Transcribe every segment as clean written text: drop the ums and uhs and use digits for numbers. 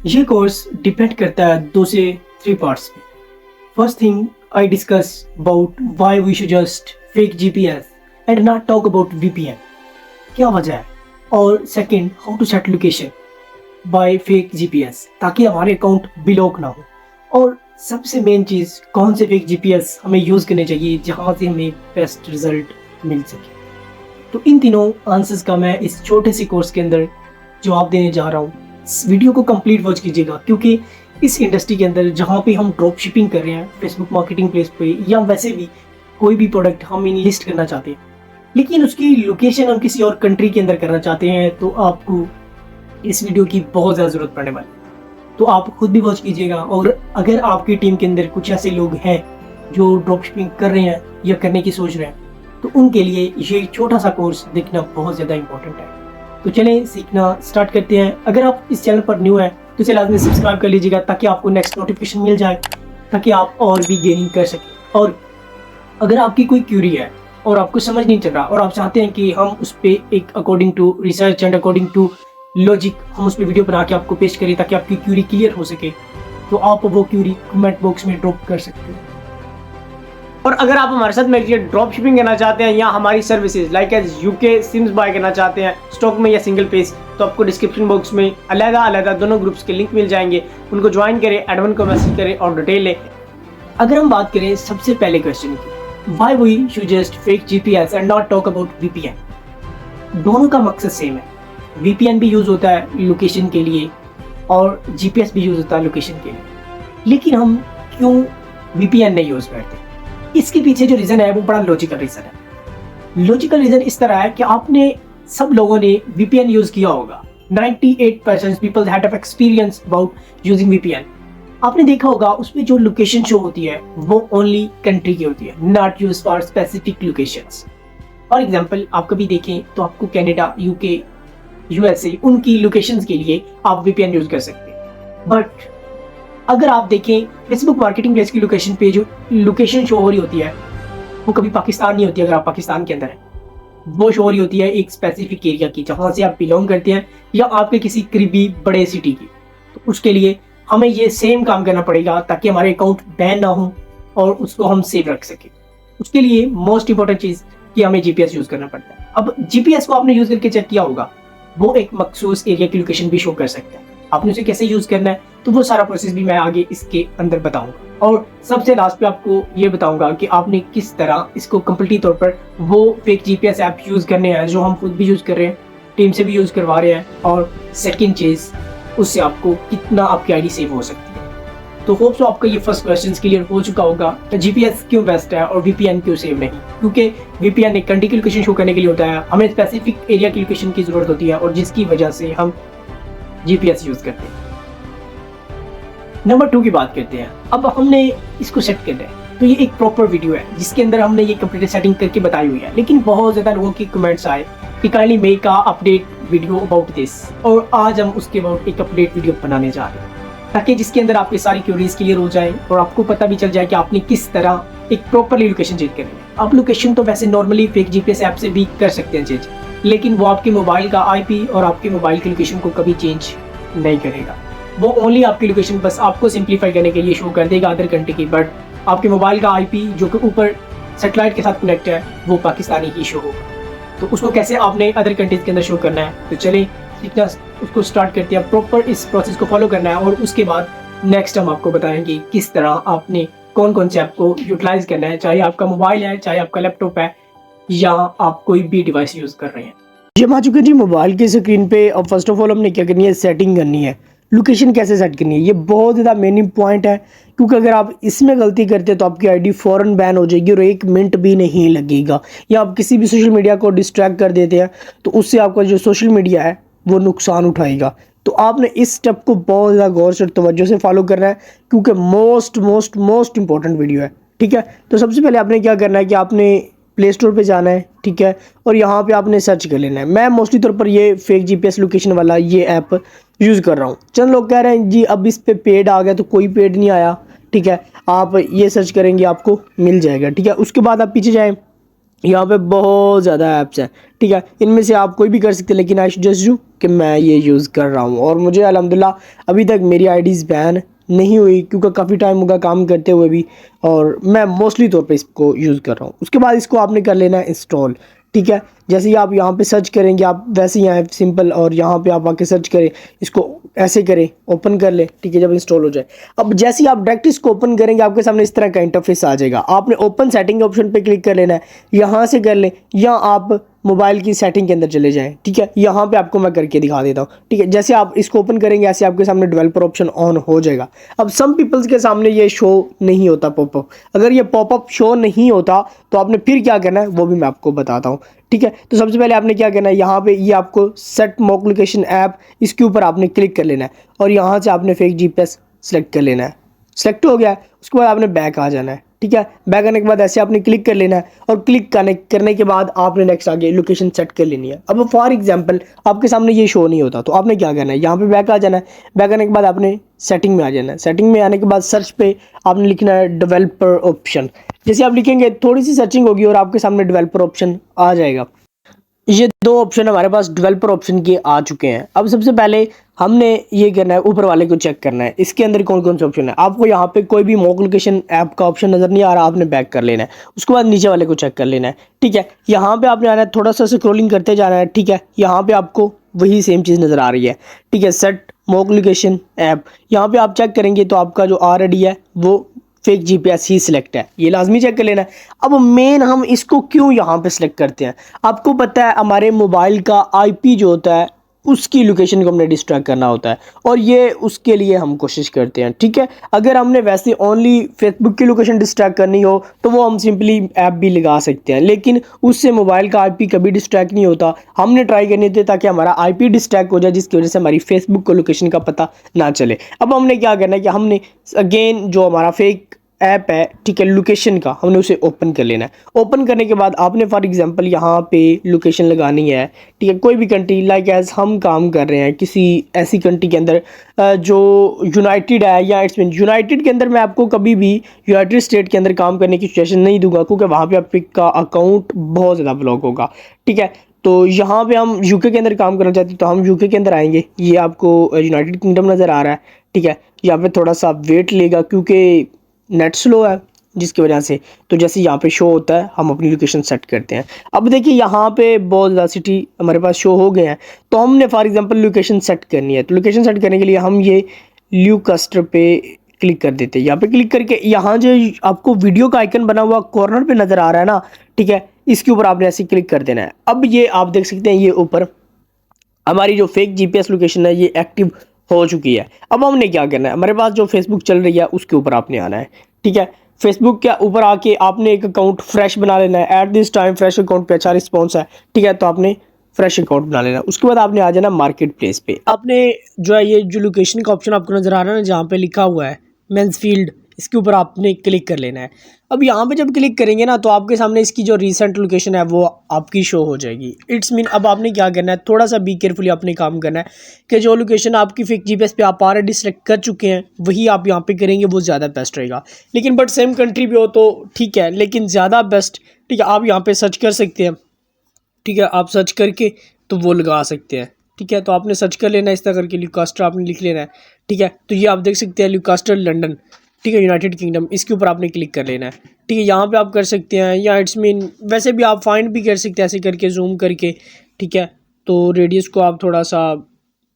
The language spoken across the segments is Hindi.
ये कोर्स डिपेंड करता है 2 से 3 पार्ट्स में। First thing I discuss about why we should just fake GPS and not talk about VPN, क्या वजह है। और second, how to set location by fake GPS ताकि हमारे अकाउंट ब्लॉक ना हो। और सबसे मेन चीज़, कौन से फेक जीपीएस हमें यूज़ करने चाहिए जहाँ से हमें बेस्ट रिजल्ट मिल सके। तो इन तीनों आंसर्स का मैं इस छोटे से कोर्स के अंदर जवाब देने जा रहा हूँ। इस वीडियो को कंप्लीट वॉच कीजिएगा, क्योंकि इस इंडस्ट्री के अंदर जहाँ पे हम ड्रॉप शिपिंग कर रहे हैं फेसबुक मार्केटिंग प्लेस पे, या वैसे भी कोई भी प्रोडक्ट हम लिस्ट करना चाहते हैं लेकिन उसकी लोकेशन हम किसी और कंट्री के अंदर करना चाहते हैं, तो आपको इस वीडियो की बहुत ज़्यादा ज़रूरत पड़ने वाली है। तो आप खुद भी वॉच कीजिएगा। और अगर आपकी टीम के अंदर कुछ ऐसे लोग हैं जो ड्रॉप शिपिंग कर रहे हैं या करने की सोच रहे हैं, तो उनके लिए ये छोटा सा कोर्स देखना बहुत ज़्यादा इंपॉर्टेंट है। तो चलें सीखना स्टार्ट करते हैं। अगर आप इस चैनल पर न्यू हैं तो इसे लाजमी सब्सक्राइब कर लीजिएगा ताकि आपको नेक्स्ट नोटिफिकेशन मिल जाए, ताकि आप और भी गेनिंग कर सकें। और अगर आपकी कोई क्यूरी है और आपको समझ नहीं चल रहा और आप चाहते हैं कि हम उस पर एक according to research and according to logic हम उस पर वीडियो बना के आपको पेश करें ताकि आपकी क्यूरी क्लियर हो सके, तो आप वो क्यूरी कमेंट बॉक्स में ड्रॉप कर सकते हैं। और अगर आप हमारे साथ मिलकर ड्रॉप शिपिंग करना चाहते हैं या हमारी services like as UK sims buy करना चाहते हैं स्टॉक में या सिंगल पेज, तो आपको डिस्क्रिप्शन बॉक्स में अलग-अलग दोनों ग्रुप्स के लिंक मिल जाएंगे। उनको ज्वाइन करें, एडमिन को मैसेज करें और डिटेल लें। अगर हम बात करें सबसे पहले क्वेश्चन की, why we should just fake GPS and not talk about VPN, दोनों का मकसद सेम है। वीपीएन भी यूज होता है लोकेशन के लिए और जीपीएस भी यूज होता है लोकेशन के लिए, लेकिन हम क्यों वीपीएन नहीं यूज करते? इसके पीछे जो रीजन है वो बड़ा लॉजिकल रीजन है। लॉजिकल रीजन इस तरह है कि आपने सब लोगों ने वीपीएन यूज किया होगा। 98% people have experience about using VPN. आपने देखा होगा उसमें जो लोकेशन शो होती है वो ओनली कंट्री की होती है, not use for specific locations. For example आप कभी देखें तो आपको कनाडा, यूके, यूएसए उनकी लोकेशंस के लिए आप वीपीएन यूज कर सकते हैं। बट अगर आप देखें फेसबुक मार्केटिंग प्लेस की लोकेशन पे जो लोकेशन शो हो रही होती है वो कभी पाकिस्तान नहीं होती। अगर आप पाकिस्तान के अंदर है, वो शो हो रही होती है एक स्पेसिफिक एरिया की जहाँ से आप बिलोंग करते हैं या आपके किसी करीबी बड़े सिटी की। तो उसके लिए हमें ये सेम काम करना पड़ेगा ताकि हमारे अकाउंट बैन ना हो और उसको हम सेव रख सकें। उसके लिए मोस्ट इंपॉर्टेंट चीज़ कि हमें जीपीएस यूज़ करना पड़ता है। अब जीपीएस को आपने यूज़ करके चेक किया होगा, वो एक मखसूस एरिया की लोकेशन भी शो कर सकता है। आपने उसे कैसे यूज़ करना है तो वो सारा प्रोसेस भी मैं आगे इसके अंदर बताऊंगा। और सबसे लास्ट पे आपको ये बताऊंगा कि आपने किस तरह इसको कंप्लीट तौर पर वो फेक जीपीएस ऐप यूज़ करने हैं जो हम खुद भी यूज़ कर रहे हैं, टीम से भी यूज़ करवा रहे हैं। और सेकेंड चीज़, उससे आपको कितना आपकी आईडी सेव हो सकती है। तो होप सो आपका ये फर्स्ट क्वेश्चन क्लियर हो चुका होगा कि जीपीएस क्यों बेस्ट है और वीपीएन क्यों सेव नहीं। क्योंकि वीपीएन एक कंट्री की लोकेशन शो करने के लिए होता है, हमें स्पेसिफिक एरिया की लोकेशन की ज़रूरत होती है और जिसकी वजह से हम जीपीएस यूज़ करते हैं। नंबर 2 की बात करते हैं। अब हमने इसको सेट करना है, तो ये एक प्रॉपर वीडियो है जिसके अंदर हमने ये कंप्लीट सेटिंग करके बताई हुई है। लेकिन बहुत ज़्यादा लोगों के कमेंट्स आए कि kindly make a update video about this, और आज हम उसके अबाउट एक अपडेट वीडियो बनाने जा रहे हैं ताकि जिसके अंदर आपकी सारी क्वेरीज क्लियर हो जाए और आपको पता भी चल जाए कि आपने किस तरह एक प्रॉपरली लोकेशन चेंज करनी है। आप लोकेशन तो वैसे नॉर्मली फेक जीपीएस ऐप से भी कर सकते हैं चेंज, लेकिन वो आपके मोबाइल का आईपी और आपके मोबाइल की लोकेशन को कभी चेंज नहीं करेगा। वो ओनली आपकी लोकेशन बस आपको सिंप्लीफाई करने के लिए शो कर देगा अदर कंट्री की, बट आपके मोबाइल का आईपी जो कि ऊपर सैटेलाइट के साथ कनेक्ट है वो पाकिस्तानी ही शो होगा। तो उसको कैसे आपने अदर कंट्रीज के अंदर शो करना है, तो चलें सीखना उसको स्टार्ट करते हैं। प्रॉपर इस प्रोसेस को फॉलो करना है और उसके बाद नेक्स्ट हम आपको बताएंगे किस तरह आपने कौन कौन से ऐप को यूटिलाइज करना है, चाहे आपका मोबाइल है, चाहे आपका लैपटॉप है या आप कोई भी डिवाइस यूज़ कर रहे हैं। जब आ चुके जी मोबाइल की स्क्रीन पे, अब फर्स्ट ऑफ ऑल हमने क्या करनी है, सेटिंग करनी है। लोकेशन कैसे सेट करनी है, ये बहुत ज़्यादा मेन पॉइंट है, क्योंकि अगर आप इसमें गलती करते हैं तो आपकी आईडी फ़ौरन बैन हो जाएगी और 1 मिनट भी नहीं लगेगा। या आप किसी भी सोशल मीडिया को डिस्ट्रैक्ट कर देते हैं तो उससे आपका जो सोशल मीडिया है वो नुकसान उठाएगा। तो आपने इस स्टेप को बहुत ज़्यादा गौर से तवज्जो से फॉलो करना है, क्योंकि मोस्ट इंपॉर्टेंट वीडियो है। ठीक है, तो सबसे पहले आपने क्या करना है कि आपने प्ले स्टोर पे जाना है, ठीक है, और यहाँ पे आपने सर्च कर लेना है। मैं मोस्टली तौर पर ये फेक जीपीएस लोकेशन वाला ये ऐप यूज़ कर रहा हूँ। चंद लोग कह रहे हैं जी अब इस पे पेड आ गया, तो कोई पेड नहीं आया। ठीक है, आप ये सर्च करेंगे आपको मिल जाएगा। ठीक है, उसके बाद आप पीछे जाएँ, यहाँ पे बहुत ज़्यादा ऐप्स हैं, ठीक है, इनमें से आप कोई भी कर सकते हैं, लेकिन आई सजेस्ट यू कि मैं ये यूज़ कर रहा हूँ और मुझे अल्हम्दुलिल्लाह अभी तक मेरी आईडीज़ बैन नहीं हुई, क्योंकि काफ़ी टाइम होगा काम करते हुए भी, और मैं मोस्टली तौर पे इसको यूज़ कर रहा हूँ। उसके बाद इसको आपने कर लेना है इंस्टॉल, ठीक है। जैसे ही आप यहाँ पे सर्च करेंगे, आप वैसे ही आए सिंपल, और यहाँ पे आप आके सर्च करें, इसको ऐसे करें, ओपन कर ले, ठीक है, जब इंस्टॉल हो जाए। अब जैसे ही आप डायरेक्ट इसको ओपन करेंगे, आपके सामने इस तरह का इंटरफेस आ जाएगा। आपने ओपन सेटिंग ऑप्शन पे क्लिक कर लेना है, यहाँ से कर लें, या आप मोबाइल की सेटिंग के अंदर चले जाएं, ठीक है। यहाँ पे आपको मैं करके दिखा देता हूँ, ठीक है। जैसे आप इसको ओपन करेंगे, ऐसे आपके सामने डेवलपर ऑप्शन ऑन हो जाएगा। अब सम पीपल्स के सामने ये शो नहीं होता पॉपअप। अगर ये पॉपअप शो नहीं होता तो आपने फिर क्या करना है वो भी मैं आपको बताता हूँ, ठीक है। तो सबसे पहले आपने क्या करना है, यहाँ पे ये आपको सेट मॉक लोकेशन ऐप, इसके ऊपर आपने क्लिक कर लेना है और यहाँ से आपने फेक जीपीएस सेलेक्ट कर लेना है। सेलेक्ट हो गया है, उसके बाद आपने बैक आ जाना है, ठीक है। बैक आने के बाद ऐसे आपने क्लिक कर लेना है, और क्लिक करने के बाद आपने नेक्स्ट आगे लोकेशन सेट कर लेनी है। अब फॉर एग्जांपल आपके सामने ये शो नहीं होता, तो आपने क्या करना है, यहाँ पे बैक आ जाना है। बैक आने के बाद आपने सेटिंग में आ जाना है। सेटिंग में आने के बाद सर्च पे आपने लिखना है डेवलपर ऑप्शन। जैसे आप लिखेंगे, थोड़ी सी सर्चिंग होगी और आपके सामने डेवलपर ऑप्शन आ जाएगा। ये दो ऑप्शन हमारे पास डेवलपर ऑप्शन के आ चुके हैं। अब सबसे पहले हमने ये करना है, ऊपर वाले को चेक करना है, इसके अंदर कौन कौन से ऑप्शन है। आपको यहाँ पे कोई भी मॉक लोकेशन ऐप का ऑप्शन नज़र नहीं आ रहा, आपने बैक कर लेना है। उसके बाद नीचे वाले को चेक कर लेना है, ठीक है। यहाँ पे आपने आना है, थोड़ा सा स्क्रॉलिंग करते जाना है, ठीक है। यहाँ पे आपको वही सेम चीज़ नज़र आ रही है, ठीक है, सेट मॉक लोकेशन ऐप। यहाँ पे आप चेक करेंगे तो आपका जो ऑलरेडी है वो फेक जीपीएस ही सिलेक्ट है, ये लाजमी चेक कर लेना है। अब मेन हम इसको क्यों यहाँ पे सिलेक्ट करते हैं, आपको पता है हमारे मोबाइल का आईपी जो होता है उसकी लोकेशन को हमने डिस्ट्रैक्ट करना होता है, और ये उसके लिए हम कोशिश करते हैं, ठीक है। अगर हमने वैसे ओनली फेसबुक की लोकेशन डिस्ट्रैक्ट करनी हो तो वो हम सिंपली ऐप भी लगा सकते हैं, लेकिन उससे मोबाइल का आईपी कभी डिस्ट्रैक्ट नहीं होता। हमने ट्राई करनी होती है ताकि हमारा आईपी डिस्ट्रैक्ट हो जाए, जिसकी वजह से हमारी फेसबुक को लोकेशन का पता ना चले। अब हमने क्या करना है कि हमने अगेन जो हमारा फेक ऐप है, ठीक है, लोकेशन का, हमने उसे ओपन कर लेना है। ओपन करने के बाद आपने फॉर एग्जांपल यहाँ पे लोकेशन लगानी है, ठीक है, कोई भी कंट्री, लाइक एज हम काम कर रहे हैं किसी ऐसी कंट्री के अंदर जो यूनाइटेड है, या इट्स मीन यूनाइटेड के अंदर मैं आपको कभी भी यूनाइटेड स्टेट के अंदर काम करने की सजेशन नहीं दूंगा, क्योंकि वहाँ पे आपका अकाउंट बहुत ज़्यादा ब्लॉक होगा, ठीक है। तो यहाँ पे हम यूके के अंदर काम करना चाहते हैं, तो हम यूके के अंदर आएंगे। ये आपको यूनाइटेड किंगडम नज़र आ रहा है, ठीक है। यहाँ पे थोड़ा सा वेट लेगा क्योंकि नेट स्लो है, जिसकी वजह से। तो जैसे यहाँ पे शो होता है, हम अपनी लोकेशन सेट करते हैं। अब देखिए यहाँ पे बहुत ज़्यादा सिटी हमारे पास शो हो गए हैं, तो हमने फॉर एग्जांपल लोकेशन सेट करनी है। तो लोकेशन सेट करने के लिए हम ये ल्यूकास्टर पे क्लिक कर देते हैं। यहाँ पे क्लिक करके यहाँ जो आपको वीडियो का आइकन बना हुआ कॉर्नर पे नज़र आ रहा है ना, ठीक है, इसके ऊपर आपने ऐसे क्लिक कर देना है। अब ये आप देख सकते हैं, ये ऊपर हमारी जो फेक जीपीएस लोकेशन है ये एक्टिव हो चुकी है। अब हमने क्या करना है, हमारे पास जो फेसबुक चल रही है उसके ऊपर आपने आना है, ठीक है। फेसबुक के ऊपर आके आपने एक अकाउंट फ्रेश बना लेना है। At this time fresh account पे अच्छा रिस्पॉन्स है, ठीक है, तो आपने फ्रेश अकाउंट बना लेना। उसके बाद आपने आ जाना मार्केट प्लेस पे। आपने जो है ये जो लोकेशन का ऑप्शन आपको नज़र आ रहा है ना, जहाँ पे लिखा हुआ है मैंसफील्ड, इसके ऊपर आपने क्लिक कर लेना है। अब यहाँ पे जब क्लिक करेंगे ना, तो आपके सामने इसकी जो रीसेंट लोकेशन है वो आपकी शो हो जाएगी। इट्स मीन अब आपने क्या करना है, थोड़ा सा बी केयरफुली आपने काम करना है कि जो लोकेशन आपकी फेक जीपीएस पे आप ऑलरेडी सेलेक्ट कर चुके हैं वही आप यहाँ पे करेंगे, वो ज़्यादा बेस्ट रहेगा। लेकिन बट सेम कंट्री भी हो तो ठीक है, लेकिन ज़्यादा बेस्ट, ठीक है, आप यहाँ पे सर्च कर सकते हैं, ठीक है, आप सर्च करके तो वो लगा सकते हैं, ठीक है। तो आपने सर्च कर लेना है इस तरह करके, ल्यूकास्टर आपने लिख लेना है, ठीक है। तो ये आप देख सकते हैं ल्यूकास्टर लंदन, ठीक है, यूनाइटेड किंगडम, इसके ऊपर आपने क्लिक कर लेना है, ठीक है। यहाँ पे आप कर सकते हैं, या इट्स मीन वैसे भी आप फाइंड भी कर सकते हैं ऐसे करके जूम करके, ठीक है। तो रेडियस को आप थोड़ा सा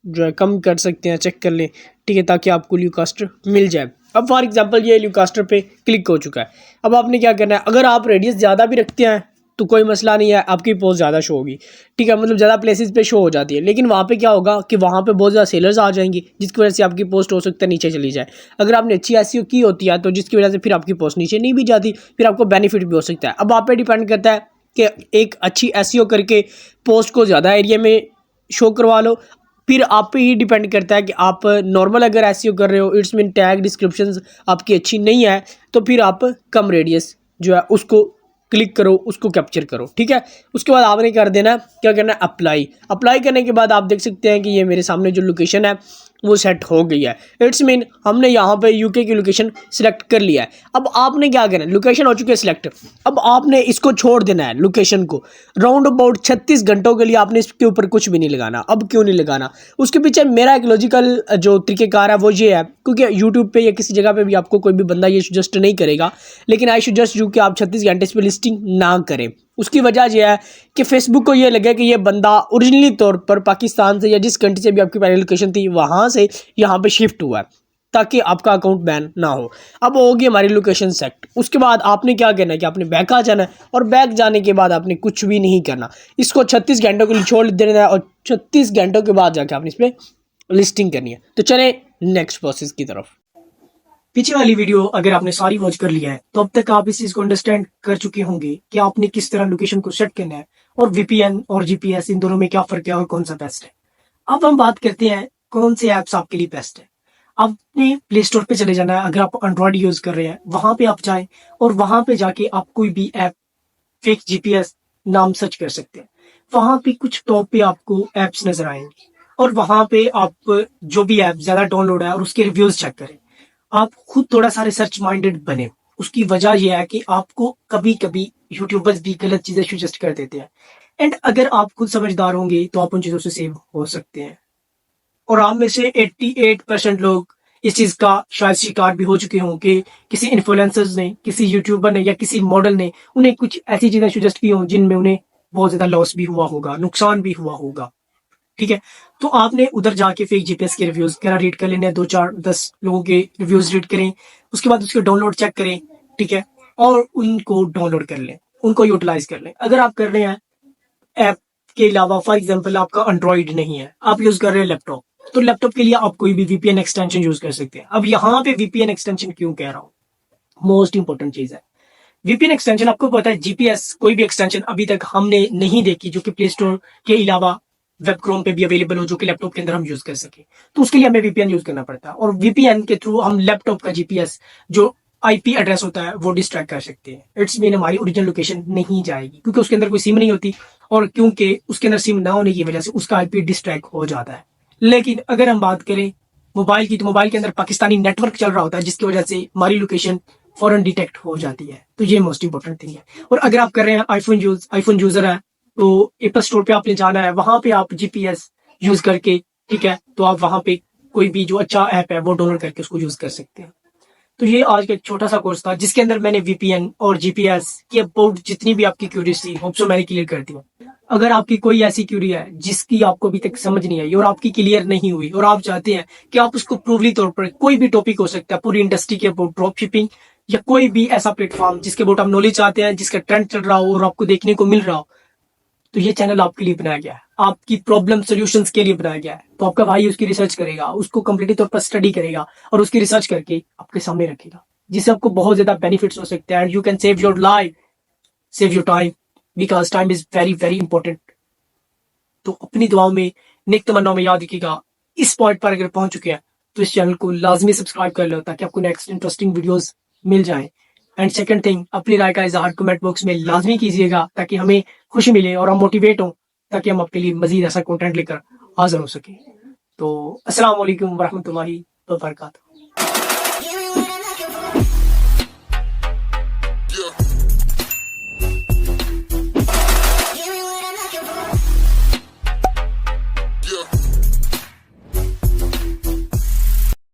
जो है कम कर सकते हैं, चेक कर लें, ठीक है, ताकि आपको ल्यूकास्टर मिल जाए। अब फॉर एग्जांपल ये ल्यूकास्टर पे क्लिक हो चुका है। अब आपने क्या करना है, अगर आप रेडियस ज़्यादा भी रखते हैं तो कोई मसला नहीं है, आपकी पोस्ट ज़्यादा शो होगी, ठीक है, मतलब ज़्यादा प्लेसेस पे शो हो जाती है। लेकिन वहाँ पे क्या होगा कि वहाँ पे बहुत ज़्यादा सेलर्स आ जाएंगी, जिसकी वजह से आपकी पोस्ट हो सकता है नीचे चली जाए। अगर आपने अच्छी एसईओ की होती है तो जिसकी वजह से फिर आपकी पोस्ट नीचे नहीं भी जाती, फिर आपको बेनिफिट भी हो सकता है। अब आप पे डिपेंड करता है कि एक अच्छी एसईओ करके पोस्ट को ज़्यादा एरिया में शो करवा लो, फिर आप पे ही डिपेंड करता है कि आप नॉर्मल अगर एसईओ कर रहे हो, इट्स मीन टैग डिस्क्रिप्शंस आपकी अच्छी नहीं है, तो फिर आप कम रेडियस जो है उसको क्लिक करो, उसको कैप्चर करो, ठीक है। उसके बाद आपने कर देना, क्या करना है, अप्लाई। अप्लाई करने के बाद आप देख सकते हैं कि ये मेरे सामने जो लोकेशन है वो सेट हो गई है। इट्स मीन हमने यहाँ पे यूके की लोकेशन सिलेक्ट कर लिया है। अब आपने क्या करना है, लोकेशन हो चुकी है सिलेक्ट, अब आपने इसको छोड़ देना है लोकेशन को। राउंड अबाउट 36 घंटों के लिए आपने इसके ऊपर कुछ भी नहीं लगाना। अब क्यों नहीं लगाना, उसके पीछे मेरा एक लॉजिकल जो तरीकेकार है वो ये है, क्योंकि यूट्यूब पे या किसी जगह पे भी आपको कोई भी बंदा ये सजेस्ट नहीं करेगा, लेकिन आई सजेस्ट यू कि आप 36 घंटे इस पर लिस्टिंग ना करें। उसकी वजह यह है कि फेसबुक को ये लगे कि ये बंदा ओरिजिनली तौर पर पाकिस्तान से या जिस कंट्री से भी आपकी पहली लोकेशन थी वहाँ से यहाँ पे शिफ्ट हुआ है, ताकि आपका अकाउंट बैन ना हो। अब होगी हमारी लोकेशन सेट। उसके बाद आपने क्या करना है कि आपने बैक आ जाना है, और बैक जाने के बाद आपने कुछ भी नहीं करना, इसको 36 घंटों के लिए छोड़ देना है, और 36 घंटों के बाद जाके आपने इस पर लिस्टिंग करनी है। तो चले नेक्स्ट प्रोसेस की तरफ। पीछे वाली वीडियो अगर आपने सारी वॉच कर लिया है तो अब तक आप इस चीज को अंडरस्टैंड कर चुके होंगे कि आपने किस तरह लोकेशन को सेट करना है, और वीपीएन और जीपीएस इन दोनों में क्या फर्क है और कौन सा बेस्ट है। अब हम बात करते हैं कौन से ऐप्स आपके लिए बेस्ट है। आपने प्ले स्टोर पे चले जाना है, अगर आप एंड्रॉइड यूज कर रहे हैं वहां पे आप जाएं, और वहां पे जाके आप कोई भी ऐप फेक जीपीएस नाम सर्च कर सकते हैं। वहां पे कुछ टॉप पे आपको एप्स नजर आएंगे, और वहां पे आप जो भी ऐप ज्यादा डाउनलोड है और उसके रिव्यूज चेक करें। आप खुद थोड़ा सा रिसर्च माइंडेड बने। उसकी वजह यह है कि आपको कभी कभी यूट्यूबर्स भी गलत चीजें सजेस्ट कर देते हैं, एंड अगर आप खुद समझदार होंगे तो आप उन चीजों से सेव हो सकते हैं। और आप में से 88% लोग इस चीज का शायद शिकार भी हो चुके हों कि किसी इन्फ्लुएंसर्स ने, किसी यूट्यूबर ने या किसी मॉडल ने उन्हें कुछ ऐसी चीजें सजेस्ट की हों जिनमें उन्हें बहुत ज्यादा लॉस भी हुआ होगा, नुकसान भी हुआ होगा। ठीक है, तो आपने उधर जाके फेक जीपीएस के रिव्यूज वगैरह रीड कर लेने हैं, 2 4 10 लोगों के रिव्यूज रीड करें, उसके बाद उसके डाउनलोड चेक करें। ठीक है, और उनको डाउनलोड कर लें, उनको यूटिलाइज कर लें। अगर आप कर रहे हैं ऐप के अलावा, फॉर एग्जाम्पल आपका एंड्रॉइड नहीं है, आप यूज कर रहे हैं लैपटॉप, तो लैपटॉप के लिए आप कोई भी वीपीएन एक्सटेंशन यूज कर सकते हैं। अब यहाँ पे वीपीएन एक्सटेंशन क्यों कह रहा हूँ, मोस्ट इंपॉर्टेंट चीज है वीपीएन एक्सटेंशन। आपको पता है जीपीएस कोई भी एक्सटेंशन अभी तक हमने नहीं देखी जो कि प्ले स्टोर के अलावा वेब क्रोम पे भी अवेलेबल हो, जो कि लैपटॉप के अंदर हम यूज कर सके। तो उसके लिए हमें वीपीएन यूज करना पड़ता है, और वीपीएन के थ्रू हम लैपटॉप का जीपीएस जो आईपी एड्रेस होता है वो डिस्ट्रैक्ट कर सकते हैं। इट्स मीन हमारी ओरिजिनल लोकेशन नहीं जाएगी, क्योंकि उसके अंदर कोई सिम नहीं होती, और क्योंकि उसके अंदर सिम ना होने की वजह से उसका आईपी डिस्ट्रैक्ट हो जाता है। लेकिन अगर हम बात करें मोबाइल की, तो मोबाइल के अंदर पाकिस्तानी नेटवर्क चल रहा होता है, जिसकी वजह से हमारी लोकेशन फौरन डिटेक्ट हो जाती है। तो ये मोस्ट इंपॉर्टेंट थिंग है। और अगर आप कर रहे हैं आईफोन यूजर है, तो एप्पल स्टोर पे आपने जाना है, वहां पे आप जीपीएस यूज करके, ठीक है, तो आप वहां पे कोई भी जो अच्छा ऐप है वो डाउनलोड करके उसको यूज कर सकते हैं। तो ये आज का एक छोटा सा कोर्स था जिसके अंदर मैंने वीपीएन और जीपीएस की अबाउट जितनी भी आपकी क्यूरीज थी, होप सो मैंने क्लियर कर दी। अगर आपकी कोई ऐसी क्यूरी है जिसकी आपको अभी तक समझ नहीं आई और आपकी क्लियर नहीं हुई, और आप चाहते हैं कि आप उसको प्रूवली तौर पर, कोई भी टॉपिक हो सकता है पूरी इंडस्ट्री के अबाउट ड्रॉप शिपिंग, या कोई भी ऐसा प्लेटफॉर्म जिसके अबाउट आप नॉलेज चाहते हैं, जिसका ट्रेंड चल रहा हो और आपको देखने को मिल रहा हो, तो ये चैनल आपके लिए बनाया गया है, आपकी प्रॉब्लम सॉल्यूशंस के लिए बनाया गया है। तो आपका भाई उसकी रिसर्च करेगा, उसको कंप्लीटली तौर पर स्टडी करेगा, और उसकी रिसर्च करके आपके सामने रखेगा, जिससे आपको बहुत ज्यादा बेनिफिट्स हो सकते हैं। And you can save your life, save your time, because time is very very important. तो अपनी दुआओं में, नेक तमन्नाओं में याद रखिएगा। इस पॉइंट पर अगर पहुंच चुके हैं तो इस चैनल को लाजमी सब्सक्राइब कर लो, ताकि आपको नेक्स्ट इंटरेस्टिंग वीडियोस मिल जाए। एंड सेकंड थिंग, अपनी राय का इजहार कमेंट बॉक्स में लाजमी कीजिएगा, ताकि हमें खुशी मिले और हम मोटिवेट हों, ताकि हम आपके लिए मजीद ऐसा कंटेंट लेकर हाजिर हो सके। तो अस्सलाम वालेकुम वरहमतुल्लाहि वबरकातुहू।